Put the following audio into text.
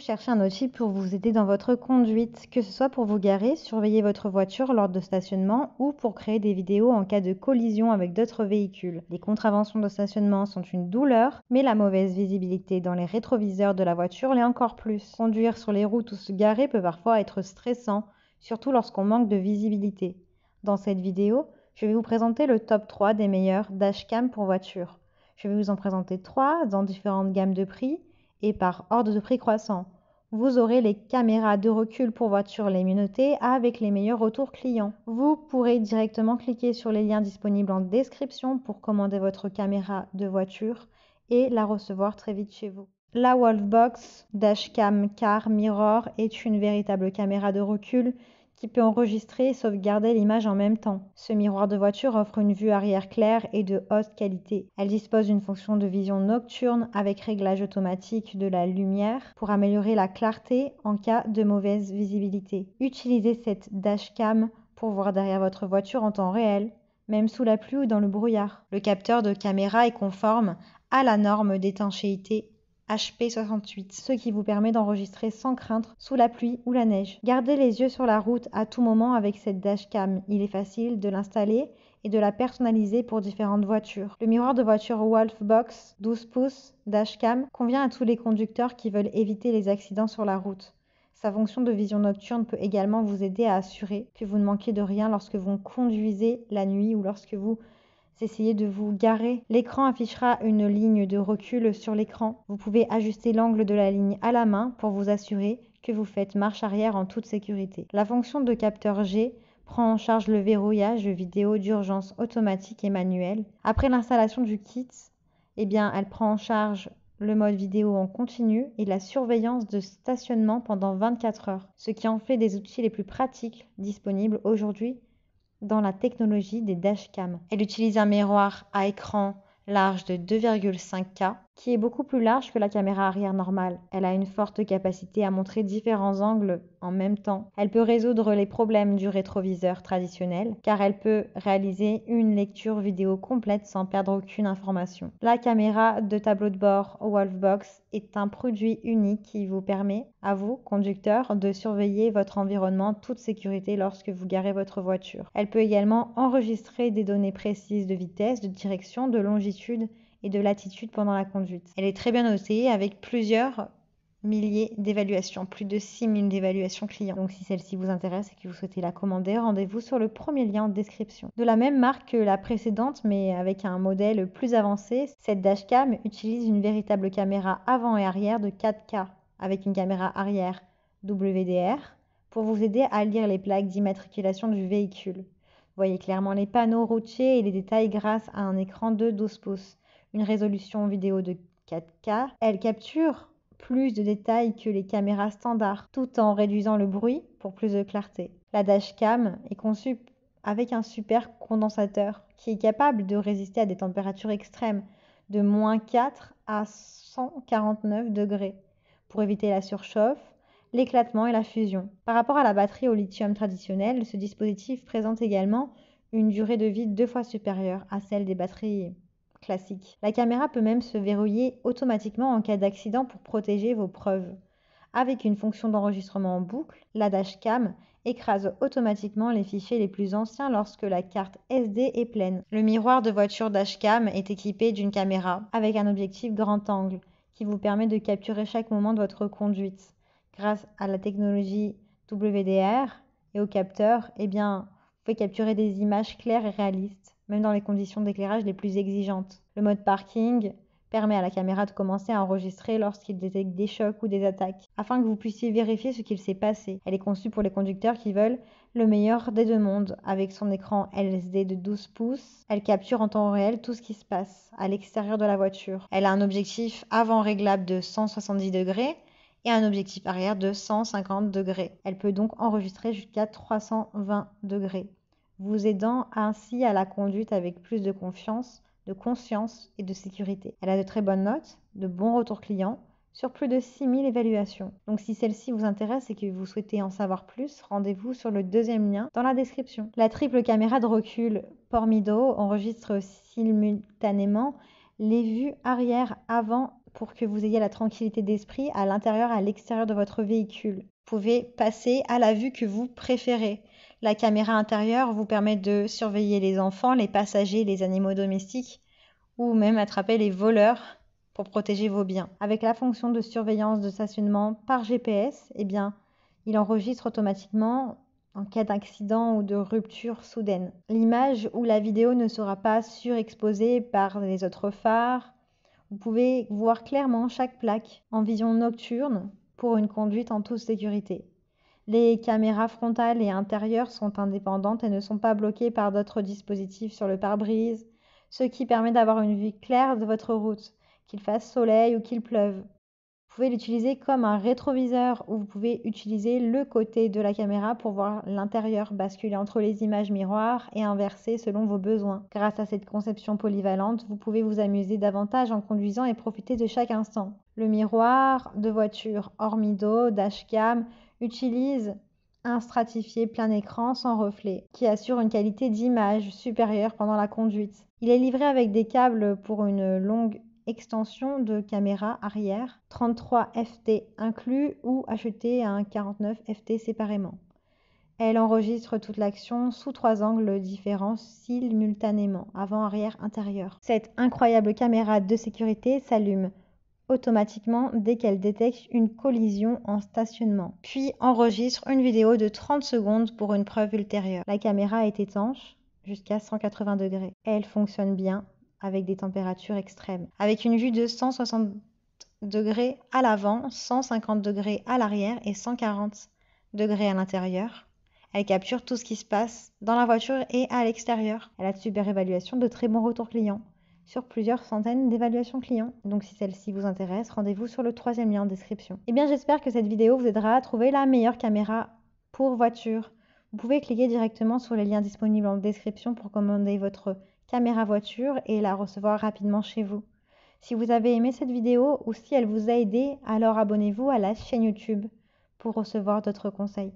cherchez un outil pour vous aider dans votre conduite, que ce soit pour vous garer, surveiller votre voiture lors de stationnement ou pour créer des vidéos en cas de collision avec d'autres véhicules. Les contraventions de stationnement sont une douleur, mais la mauvaise visibilité dans les rétroviseurs de la voiture l'est encore plus. Conduire sur les routes ou se garer peut parfois être stressant, surtout lorsqu'on manque de visibilité. Dans cette vidéo, je vais vous présenter le top 3 des meilleurs dashcam pour voiture. Je vais vous en présenter 3 dans différentes gammes de prix et par ordre de prix croissant. Vous aurez les caméras de recul pour voiture les mieux notées avec les meilleurs retours clients. Vous pourrez directement cliquer sur les liens disponibles en description pour commander votre caméra de voiture et la recevoir très vite chez vous. La Wolfbox Dashcam Car Mirror est une véritable caméra de recul qui peut enregistrer et sauvegarder l'image en même temps. Ce miroir de voiture offre une vue arrière claire et de haute qualité. Elle dispose d'une fonction de vision nocturne avec réglage automatique de la lumière pour améliorer la clarté en cas de mauvaise visibilité. Utilisez cette dashcam pour voir derrière votre voiture en temps réel, même sous la pluie ou dans le brouillard. Le capteur de caméra est conforme à la norme d'étanchéité HP68, ce qui vous permet d'enregistrer sans crainte sous la pluie ou la neige. Gardez les yeux sur la route à tout moment avec cette dashcam. Il est facile de l'installer et de la personnaliser pour différentes voitures. Le miroir de voiture Wolfbox 12 pouces dashcam convient à tous les conducteurs qui veulent éviter les accidents sur la route. Sa fonction de vision nocturne peut également vous aider à assurer que vous ne manquez de rien lorsque vous conduisez la nuit ou lorsque vous essayez de vous garer. L'écran affichera une ligne de recul sur l'écran. Vous pouvez ajuster l'angle de la ligne à la main pour vous assurer que vous faites marche arrière en toute sécurité. La fonction de capteur G prend en charge le verrouillage vidéo d'urgence automatique et manuel. Après l'installation du kit, elle prend en charge le mode vidéo en continu et la surveillance de stationnement pendant 24 heures, ce qui en fait des outils les plus pratiques disponibles aujourd'hui dans la technologie des dashcams. Elle utilise un miroir à écran large de 2,5K qui est beaucoup plus large que la caméra arrière normale. Elle a une forte capacité à montrer différents angles en même temps. Elle peut résoudre les problèmes du rétroviseur traditionnel car elle peut réaliser une lecture vidéo complète sans perdre aucune information. La caméra de tableau de bord Wolfbox est un produit unique qui vous permet, à vous, conducteurs, de surveiller votre environnement en toute sécurité lorsque vous garez votre voiture. Elle peut également enregistrer des données précises de vitesse, de direction, de longitude et de latitude pendant la conduite. Elle est très bien notée avec plusieurs milliers d'évaluations, plus de 6000 d'évaluations clients. Donc si celle-ci vous intéresse et que vous souhaitez la commander, rendez-vous sur le premier lien en description. De la même marque que la précédente, mais avec un modèle plus avancé, cette dashcam utilise une véritable caméra avant et arrière de 4K avec une caméra arrière WDR pour vous aider à lire les plaques d'immatriculation du véhicule. Vous voyez clairement les panneaux routiers et les détails grâce à un écran de 12 pouces. Une résolution vidéo de 4K, elle capture plus de détails que les caméras standards, tout en réduisant le bruit pour plus de clarté. La dashcam est conçue avec un super condensateur qui est capable de résister à des températures extrêmes de -4 à 149 degrés pour éviter la surchauffe, l'éclatement et la fusion. Par rapport à la batterie au lithium traditionnelle, ce dispositif présente également une durée de vie 2 fois supérieure à celle des batteries classique. La caméra peut même se verrouiller automatiquement en cas d'accident pour protéger vos preuves. Avec une fonction d'enregistrement en boucle, la dashcam écrase automatiquement les fichiers les plus anciens lorsque la carte SD est pleine. Le miroir de voiture dashcam est équipé d'une caméra avec un objectif grand angle qui vous permet de capturer chaque moment de votre conduite. Grâce à la technologie WDR et au capteur, vous pouvez capturer des images claires et réalistes, même dans les conditions d'éclairage les plus exigeantes. Le mode parking permet à la caméra de commencer à enregistrer lorsqu'il détecte des chocs ou des attaques, afin que vous puissiez vérifier ce qu'il s'est passé. Elle est conçue pour les conducteurs qui veulent le meilleur des deux mondes. Avec son écran LCD de 12 pouces, elle capture en temps réel tout ce qui se passe à l'extérieur de la voiture. Elle a un objectif avant réglable de 170 degrés et un objectif arrière de 150 degrés. Elle peut donc enregistrer jusqu'à 320 degrés, vous aidant ainsi à la conduite avec plus de confiance, de conscience et de sécurité. Elle a de très bonnes notes, de bons retours clients, sur plus de 6000 évaluations. Donc si celle-ci vous intéresse et que vous souhaitez en savoir plus, rendez-vous sur le deuxième lien dans la description. La triple caméra de recul Pormido enregistre simultanément les vues arrière, avant, pour que vous ayez la tranquillité d'esprit à l'intérieur et à l'extérieur de votre véhicule. Vous pouvez passer à la vue que vous préférez. La caméra intérieure vous permet de surveiller les enfants, les passagers, les animaux domestiques ou même attraper les voleurs pour protéger vos biens. Avec la fonction de surveillance de stationnement par GPS, eh bien, il enregistre automatiquement en cas d'accident ou de rupture soudaine. L'image ou la vidéo ne sera pas surexposée par les autres phares. Vous pouvez voir clairement chaque plaque en vision nocturne pour une conduite en toute sécurité. Les caméras frontales et intérieures sont indépendantes et ne sont pas bloquées par d'autres dispositifs sur le pare-brise, ce qui permet d'avoir une vue claire de votre route, qu'il fasse soleil ou qu'il pleuve. Vous pouvez l'utiliser comme un rétroviseur ou vous pouvez utiliser le côté de la caméra pour voir l'intérieur, basculer entre les images miroirs et inverser selon vos besoins. Grâce à cette conception polyvalente, vous pouvez vous amuser davantage en conduisant et profiter de chaque instant. Le miroir de voiture hors mido, dashcam, utilise un stratifié plein écran sans reflet qui assure une qualité d'image supérieure pendant la conduite. Il est livré avec des câbles pour une longue extension de caméra arrière, 33 ft inclus ou acheter un 49 ft séparément. Elle enregistre toute l'action sous 3 angles différents simultanément, avant, arrière, intérieur. Cette incroyable caméra de sécurité s'allume automatiquement dès qu'elle détecte une collision en stationnement, puis enregistre une vidéo de 30 secondes pour une preuve ultérieure. La caméra est étanche jusqu'à 180 degrés. Elle fonctionne bien avec des températures extrêmes. Avec une vue de 160 degrés à l'avant, 150 degrés à l'arrière et 140 degrés à l'intérieur. Elle capture tout ce qui se passe dans la voiture et à l'extérieur. Elle a de super évaluations, de très bons retours clients sur plusieurs centaines d'évaluations clients. Donc si celle-ci vous intéresse, rendez-vous sur le 3e lien en description. Eh bien j'espère que cette vidéo vous aidera à trouver la meilleure caméra pour voiture. Vous pouvez cliquer directement sur les liens disponibles en description pour commander votre caméra voiture et la recevoir rapidement chez vous. Si vous avez aimé cette vidéo ou si elle vous a aidé, alors abonnez-vous à la chaîne YouTube pour recevoir d'autres conseils.